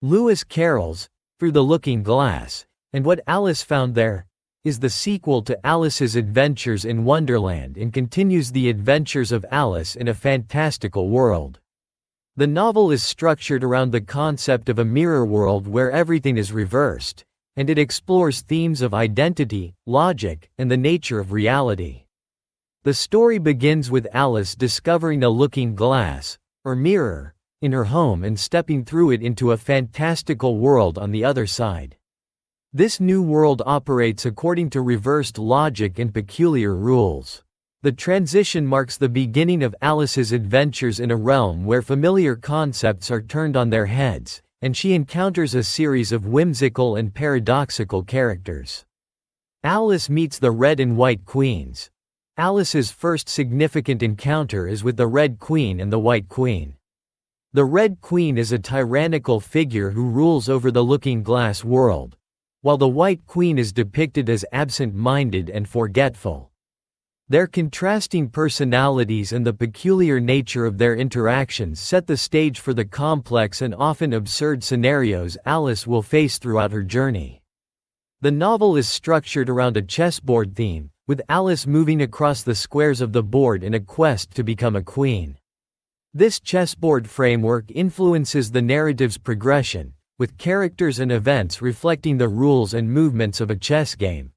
Lewis Carroll's Through the Looking Glass, and What Alice Found There, is the sequel to Alice's Adventures in Wonderland and continues the adventures of Alice in a fantastical world. The novel is structured around the concept of a mirror world where everything is reversed, and it explores themes of identity, logic, and the nature of reality. The story begins with Alice discovering a looking glass, or mirror, in her home and stepping through it into a fantastical world on the other side. This new world operates according to reversed logic and peculiar rules. The transition marks the beginning of Alice's adventures in a realm where familiar concepts are turned on their heads, and she encounters a series of whimsical and paradoxical characters. Alice meets the Red and White Queens. Alice's first significant encounter is with the Red Queen and the White Queen. The Red Queen is a tyrannical figure who rules over the Looking Glass world, while the White Queen is depicted as absent-minded and forgetful. Their contrasting personalities and the peculiar nature of their interactions set the stage for the complex and often absurd scenarios Alice will face throughout her journey. The novel is structured around a chessboard theme, with Alice moving across the squares of the board in a quest to become a queen. This chessboard framework influences the narrative's progression, with characters and events reflecting the rules and movements of a chess game.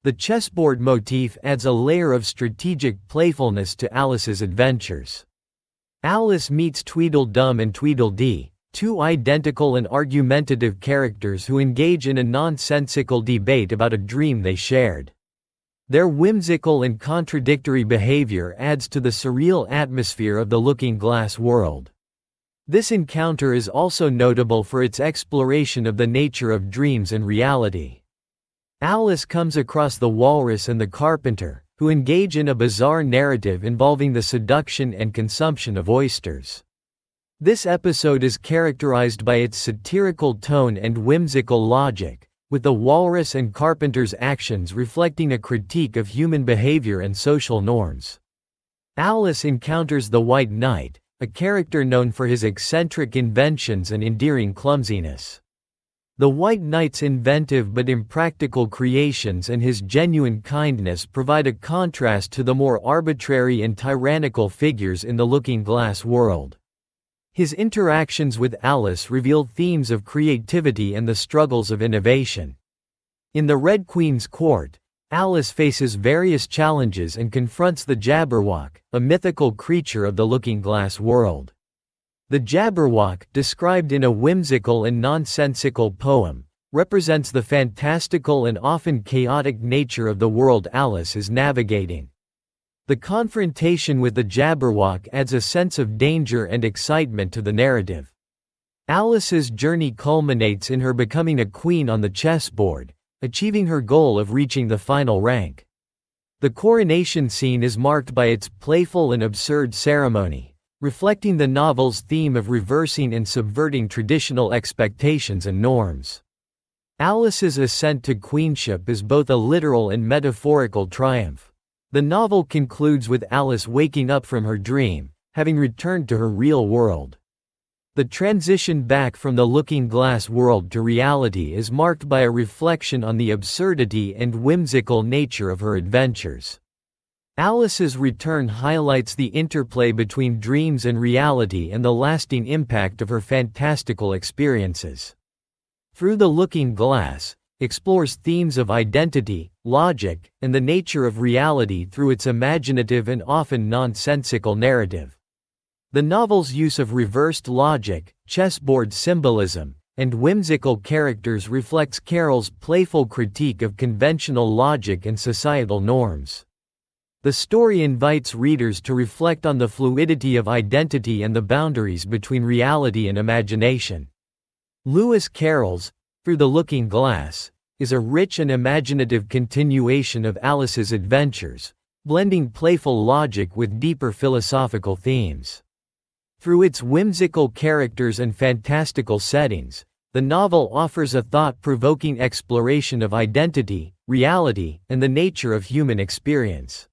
The chessboard motif adds a layer of strategic playfulness to Alice's adventures. Alice meets Tweedledum and Tweedledee, two identical and argumentative characters who engage in a nonsensical debate about a dream they shared. Their whimsical and contradictory behavior adds to the surreal atmosphere of the Looking Glass world. This encounter is also notable for its exploration of the nature of dreams and reality. Alice comes across the Walrus and the Carpenter, who engage in a bizarre narrative involving the seduction and consumption of oysters. This episode is characterized by its satirical tone and whimsical logic, with the Walrus and Carpenter's actions reflecting a critique of human behavior and social norms. Alice encounters the White Knight, a character known for his eccentric inventions and endearing clumsiness. The White Knight's inventive but impractical creations and his genuine kindness provide a contrast to the more arbitrary and tyrannical figures in the Looking Glass world. His interactions with Alice reveal themes of creativity and the struggles of innovation. In the Red Queen's court, Alice faces various challenges and confronts the Jabberwock, a mythical creature of the Looking Glass world. The Jabberwock, described in a whimsical and nonsensical poem, represents the fantastical and often chaotic nature of the world Alice is navigating. The confrontation with the Jabberwock adds a sense of danger and excitement to the narrative. Alice's journey culminates in her becoming a queen on the chessboard, achieving her goal of reaching the final rank. The coronation scene is marked by its playful and absurd ceremony, reflecting the novel's theme of reversing and subverting traditional expectations and norms. Alice's ascent to queenship is both a literal and metaphorical triumph. The novel concludes with Alice waking up from her dream, having returned to her real world. The transition back from the Looking Glass world to reality is marked by a reflection on the absurdity and whimsical nature of her adventures. Alice's return highlights the interplay between dreams and reality and the lasting impact of her fantastical experiences. Through the Looking Glass explores themes of identity, logic, and the nature of reality through its imaginative and often nonsensical narrative. The novel's use of reversed logic, chessboard symbolism, and whimsical characters reflects Carroll's playful critique of conventional logic and societal norms. The story invites readers to reflect on the fluidity of identity and the boundaries between reality and imagination. Lewis Carroll's Through the Looking Glass is a rich and imaginative continuation of Alice's adventures, blending playful logic with deeper philosophical themes. Through its whimsical characters and fantastical settings, the novel offers a thought-provoking exploration of identity, reality, and the nature of human experience.